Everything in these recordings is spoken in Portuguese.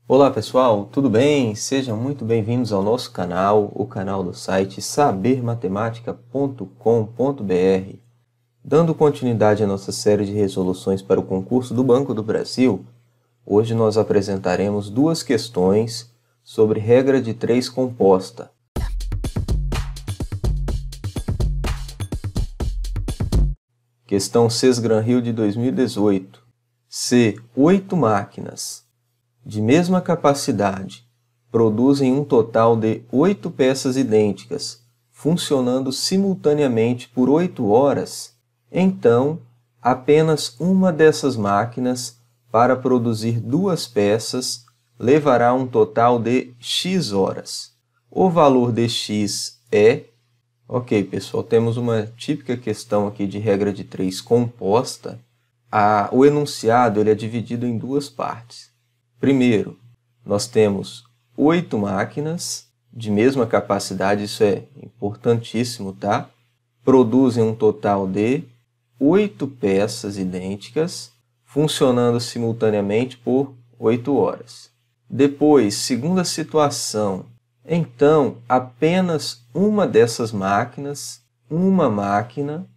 Olá pessoal, tudo bem? Sejam muito bem-vindos ao nosso canal, o canal do site sabermatematica.com.br. Dando continuidade à nossa série de resoluções para o concurso do Banco do Brasil, hoje nós apresentaremos duas questões sobre regra de 3 composta. Questão Sesgran-Rio de 2018. Se 8 máquinas de mesma capacidade produzem um total de 8 peças idênticas, funcionando simultaneamente por 8 horas, então apenas uma dessas máquinas para produzir 2 peças levará um total de x horas. O valor de x é... Ok, pessoal, temos uma típica questão aqui de regra de 3 composta. O enunciado ele é dividido em duas partes. Primeiro, nós temos 8 máquinas de mesma capacidade, isso é importantíssimo, tá? Produzem um total de 8 peças idênticas, funcionando simultaneamente por 8 horas. Depois, segunda situação, então apenas uma dessas máquinas, uma máquina,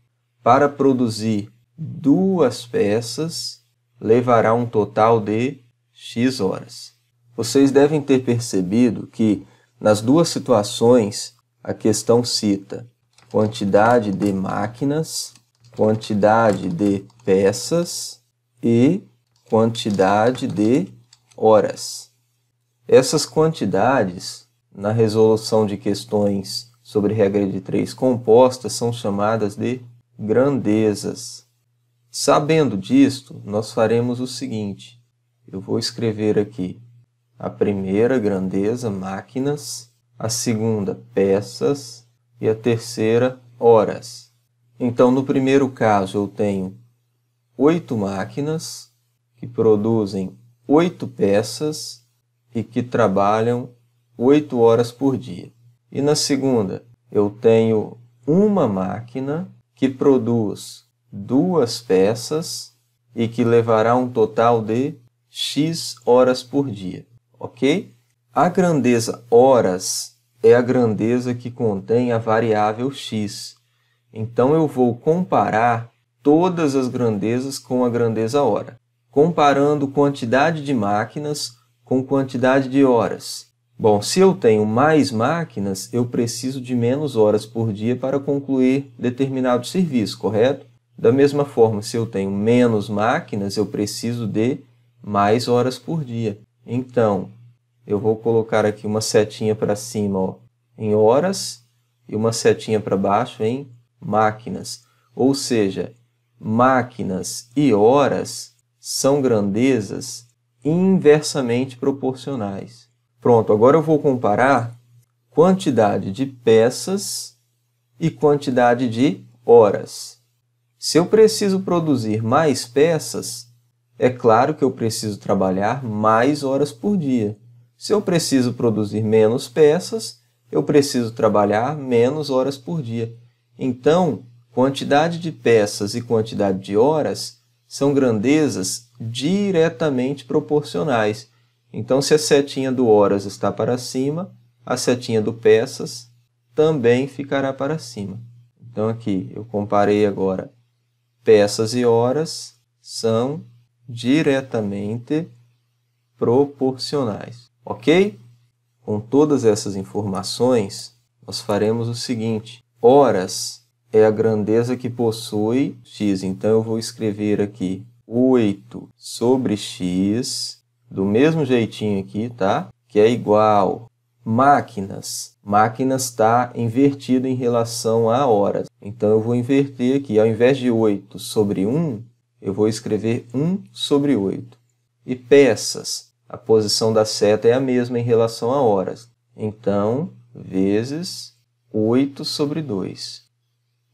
para produzir 2 peças, levará um total de x horas. Vocês devem ter percebido que nas duas situações a questão cita quantidade de máquinas, quantidade de peças e quantidade de horas. Essas quantidades, na resolução de questões sobre regra de 3 compostas, são chamadas de grandezas. Sabendo disto, nós faremos o seguinte. Eu vou escrever aqui a primeira grandeza, máquinas, a segunda, peças, e a terceira, horas. Então, no primeiro caso, eu tenho 8 máquinas que produzem 8 peças e que trabalham 8 horas por dia. E na segunda, eu tenho uma máquina que produz 2 peças e que levará um total de x horas por dia, ok? A grandeza horas é a grandeza que contém a variável x. Então, eu vou comparar todas as grandezas com a grandeza hora, comparando quantidade de máquinas com quantidade de horas. Bom, se eu tenho mais máquinas, eu preciso de menos horas por dia para concluir determinado serviço, correto? Da mesma forma, se eu tenho menos máquinas, eu preciso de mais horas por dia. Então, eu vou colocar aqui uma setinha para cima, ó, em horas e uma setinha para baixo em máquinas. Ou seja, máquinas e horas são grandezas inversamente proporcionais. Pronto, agora eu vou comparar quantidade de peças e quantidade de horas. Se eu preciso produzir mais peças, é claro que eu preciso trabalhar mais horas por dia. Se eu preciso produzir menos peças, eu preciso trabalhar menos horas por dia. Então, quantidade de peças e quantidade de horas são grandezas diretamente proporcionais. Então, se a setinha do horas está para cima, a setinha do peças também ficará para cima. Então, aqui eu comparei agora peças e horas são diretamente proporcionais, ok? Com todas essas informações, nós faremos o seguinte. Horas é a grandeza que possui x, então eu vou escrever aqui 8 sobre x, do mesmo jeitinho aqui, tá? Que é igual máquinas. Máquinas está invertido em relação a horas. Então, eu vou inverter aqui. Ao invés de 8 sobre 1, eu vou escrever 1 sobre 8. E peças. A posição da seta é a mesma em relação a horas. Então, vezes 8 sobre 2.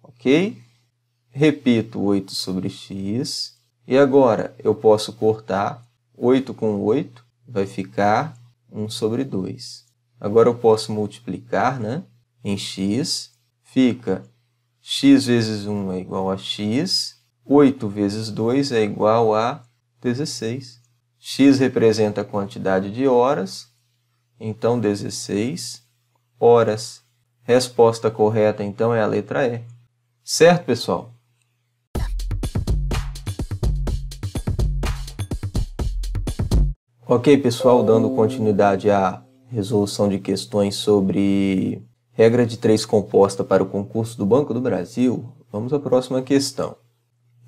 Ok? Repito 8 sobre x. E agora, eu posso cortar 8 com 8. Vai ficar 1 sobre 2. Agora eu posso multiplicar, né, em x. Fica x vezes 1 é igual a x. 8 vezes 2 é igual a 16. X representa a quantidade de horas, então 16 horas. Resposta correta, então, é a letra E. Certo, pessoal? Ok, pessoal, dando continuidade à resolução de questões sobre regra de 3 composta para o concurso do Banco do Brasil, vamos à próxima questão.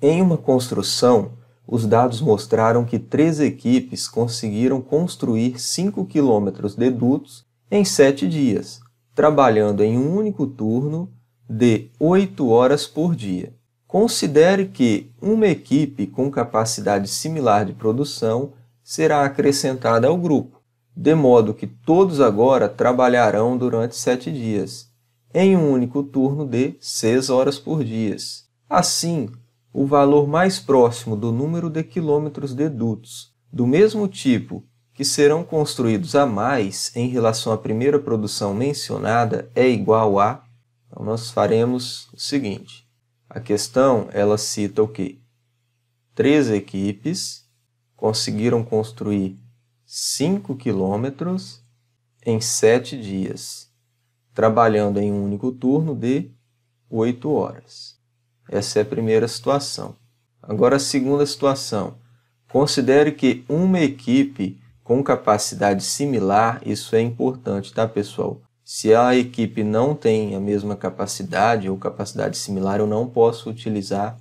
Em uma construção, os dados mostraram que 3 equipes conseguiram construir 5 km de dutos em 7 dias, trabalhando em um único turno de 8 horas por dia. Considere que uma equipe com capacidade similar de produção será acrescentada ao grupo, de modo que todos agora trabalharão durante 7 dias, em um único turno de 6 horas por dia. Assim, o valor mais próximo do número de quilômetros de dutos, do mesmo tipo que serão construídos a mais em relação à primeira produção mencionada, é igual a... Então, nós faremos o seguinte. A questão, ela cita o quê? 3 equipes conseguiram construir 5 quilômetros em 7 dias, trabalhando em um único turno de 8 horas. Essa é a primeira situação. Agora, a segunda situação. Considere que uma equipe com capacidade similar, isso é importante, tá, pessoal? Se a equipe não tem a mesma capacidade ou capacidade similar, eu não posso utilizar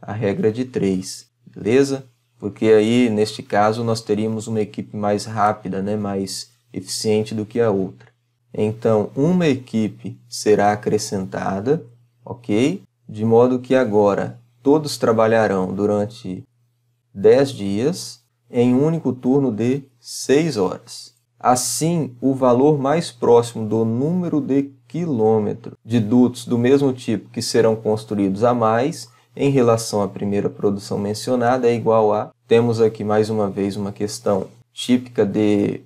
a regra de 3, beleza? Porque aí, neste caso, nós teríamos uma equipe mais rápida, né, mais eficiente do que a outra. Então, uma equipe será acrescentada, ok? De modo que agora todos trabalharão durante 10 dias em um único turno de 6 horas. Assim, o valor mais próximo do número de quilômetros de dutos do mesmo tipo que serão construídos a mais em relação à primeira produção mencionada é igual a... Temos aqui mais uma vez uma questão típica de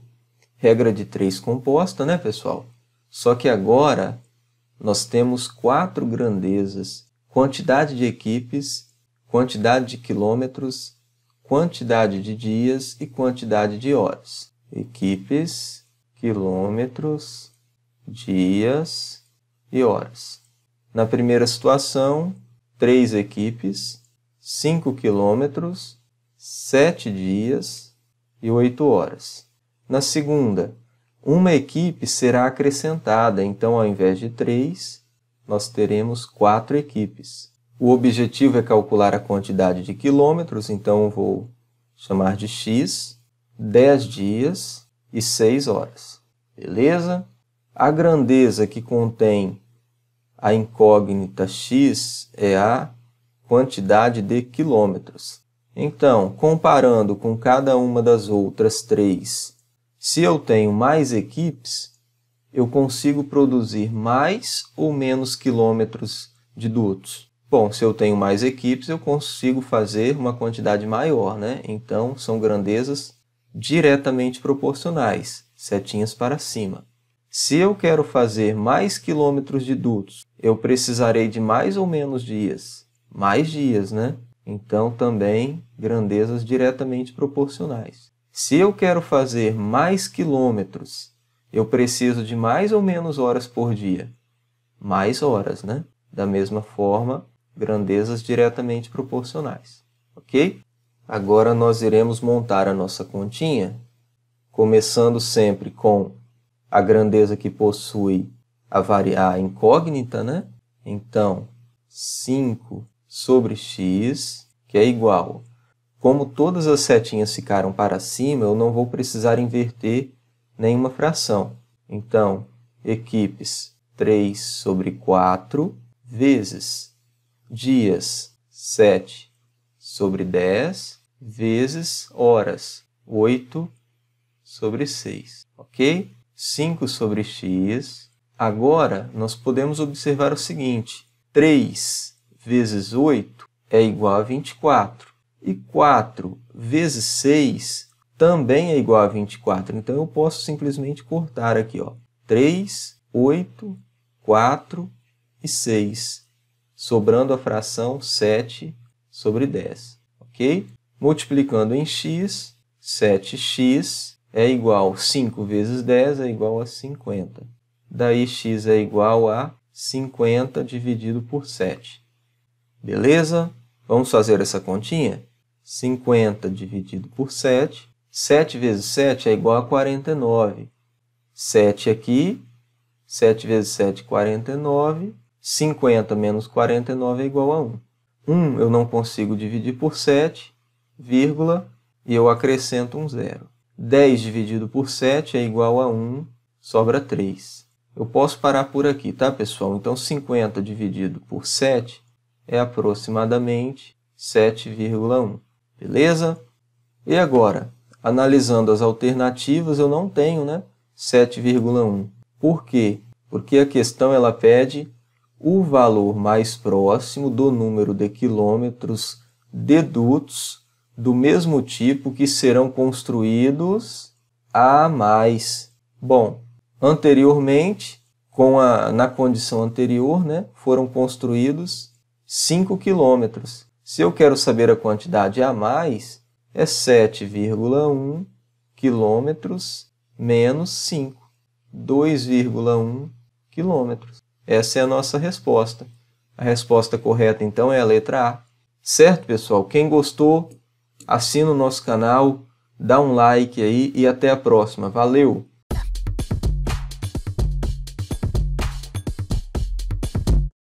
regra de 3 composta, né, pessoal? Só que agora nós temos 4 grandezas: quantidade de equipes, quantidade de quilômetros, quantidade de dias e quantidade de horas. Equipes, quilômetros, dias e horas. Na primeira situação, 3 equipes, 5 quilômetros, 7 dias e 8 horas. Na segunda, uma equipe será acrescentada, então ao invés de 3, nós teremos 4 equipes. O objetivo é calcular a quantidade de quilômetros, então eu vou chamar de X, 10 dias e 6 horas. Beleza? A grandeza que contém a incógnita X é a quantidade de quilômetros. Então, comparando com cada uma das outras 3, se eu tenho mais equipes, eu consigo produzir mais ou menos quilômetros de dutos. Bom, se eu tenho mais equipes, eu consigo fazer uma quantidade maior, né? Então, são grandezas diretamente proporcionais, setinhas para cima. Se eu quero fazer mais quilômetros de dutos, eu precisarei de mais ou menos dias? Mais dias, né? Então, também grandezas diretamente proporcionais. Se eu quero fazer mais quilômetros, eu preciso de mais ou menos horas por dia? Mais horas, né? Da mesma forma, grandezas diretamente proporcionais. Ok? Agora nós iremos montar a nossa continha, começando sempre com a grandeza que possui a incógnita, né? Então, 5 sobre x, que é igual. Como todas as setinhas ficaram para cima, eu não vou precisar inverter nenhuma fração. Então, equipes 3 sobre 4 vezes dias 7 sobre 10 vezes horas 8 sobre 6, ok? 5 sobre x. Agora, nós podemos observar o seguinte: 3 vezes 8 é igual a 24. E 4 vezes 6 também é igual a 24. Então, eu posso simplesmente cortar aqui, ó, 3, 8, 4 e 6, sobrando a fração 7 sobre 10. Ok? Multiplicando em x, 7x é igual a 5 vezes 10 é igual a 50. Daí x é igual a 50 dividido por 7. Beleza? Vamos fazer essa continha? 50 dividido por 7. 7 vezes 7 é igual a 49. 7 aqui. 7 vezes 7, 49. 50 menos 49 é igual a 1. 1 eu não consigo dividir por 7, vírgula, e eu acrescento um zero. 10 dividido por 7 é igual a 1, sobra 3. Eu posso parar por aqui, tá, pessoal? Então, 50 dividido por 7 é aproximadamente 7,1. Beleza? E agora, analisando as alternativas, eu não tenho, né, 7,1. Por quê? Porque a questão ela pede o valor mais próximo do número de quilômetros dedutos do mesmo tipo que serão construídos a mais. Bom, anteriormente, na condição anterior, né, foram construídos 5 quilômetros. Se eu quero saber a quantidade a mais, é 7,1 quilômetros menos 5, 2,1 quilômetros. Essa é a nossa resposta. A resposta correta, então, é a letra A. Certo, pessoal? Quem gostou, assina o nosso canal, dá um like aí e até a próxima. Valeu!